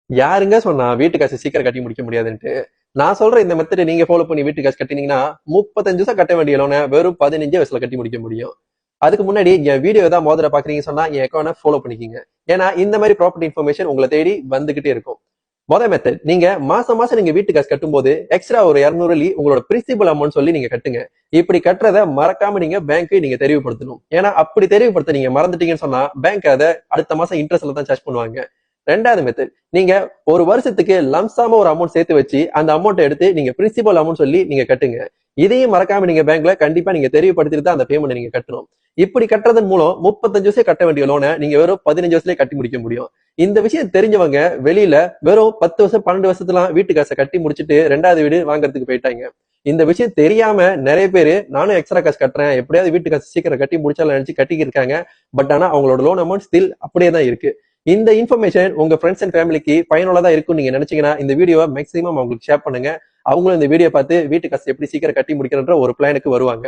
யாருங்க சொன்னா வீட்டு காசு சீக்கிரம் கட்டி முடிக்க முடியாதுன்ட்டு? நான் சொல்ற இந்த மெத்தட் நீங்க ஃபாலோ பண்ணி வீட்டு காசு கட்டினீங்கன்னா 35 வருஷம் கட்ட வேண்டிய லோனை வெறும் 15 வயசுல கட்டி முடிக்க முடியும். அதுக்கு முன்னாடி என் வீடியோ ஏதாவது மோதிர பாக்குறீங்கன்னு சொன்னா என் அக்கௌண்ட் ஃபாலோ பண்ணிக்கிங்க. ஏன்னா இந்த மாதிரி ப்ராப்பர்ட்டி இன்ஃபர்மேஷன் உங்களை தேடி வந்துகிட்டே இருக்கும். மொதல் மெத்தட், நீங்க மாசம் மாசம் நீங்க வீட்டு காசு கட்டும் போது எக்ஸ்ட்ரா ஒரு 200 உங்களோட பிரின்சிபல் அமௌண்ட் சொல்லி நீங்க கட்டுங்க. இப்படி கட்டுறத மறக்காம நீங்க பேங்க்கு நீங்க தெரிவுபடுத்தணும். ஏன்னா அப்படி தெரிவுபடுத்த நீங்க மறந்துட்டீங்கன்னு சொன்னா பேங்க் அதை அடுத்த மாசம் இன்ட்ரெஸ்ட்ல தான் சார்ஜ் பண்ணுவாங்க. ரெண்டாவது மெத்தட், நீங்க ஒரு வருஷத்துக்கு லம்சாம ஒரு அமௌண்ட் சேர்த்து வச்சு அந்த அமௌண்ட் எடுத்து நீங்க பிரின்சிபல் அமௌண்ட் சொல்லி நீங்க கட்டுங்க. இதையும் மறக்காம நீங்க பேங்க்ல கண்டிப்பா நீங்க தெரிவுபடுத்திட்டு தான் அந்த பேமெண்ட் நீங்க கட்டணும். இப்படி கட்டுறதன் மூலம் 35 வருஷம் கட்ட வேண்டிய லோனை நீங்க வெறும் 15 வருஷத்துலயே கட்டி முடிக்க முடியும். இந்த விஷயம் தெரிஞ்சவங்க வெளியில வெறும் 10 வருஷம் 12 வருஷத்துலாம் வீட்டு காசை கட்டி முடிச்சுட்டு ரெண்டாவது வீடு வாங்குறதுக்கு போயிட்டாங்க. இந்த விஷயம் தெரியாம நிறைய பேரு நானும் எக்ஸ்ட்ரா காசு கட்டுறேன், எப்படியாவது வீட்டு காசு சீக்கிரம் கட்டி முடிச்சாலும் நினைச்சு கட்டிக்கிட்டு இருக்காங்க. பட் ஆனா அவங்களோட லோன் அமௌண்ட் ஸ்டில் அப்படியே தான் இருக்கு. இந்த இன்ஃபர்மேஷன் உங்க ஃப்ரெண்ட்ஸ் அண்ட் ஃபேமிலிக்கு பயனுள்ளதா இருக்கும் நீங்க நினைச்சீங்கன்னா இந்த வீடியோவை மேக்ஸிமம் அவங்களுக்கு ஷேர் பண்ணுங்க. அவங்களும் இந்த வீடியோ பார்த்து வீட்டு காசு எப்படி சீக்கிரம் கட்டி முடிக்கிறன்ற ஒரு பிளானுக்கு வருவாங்க.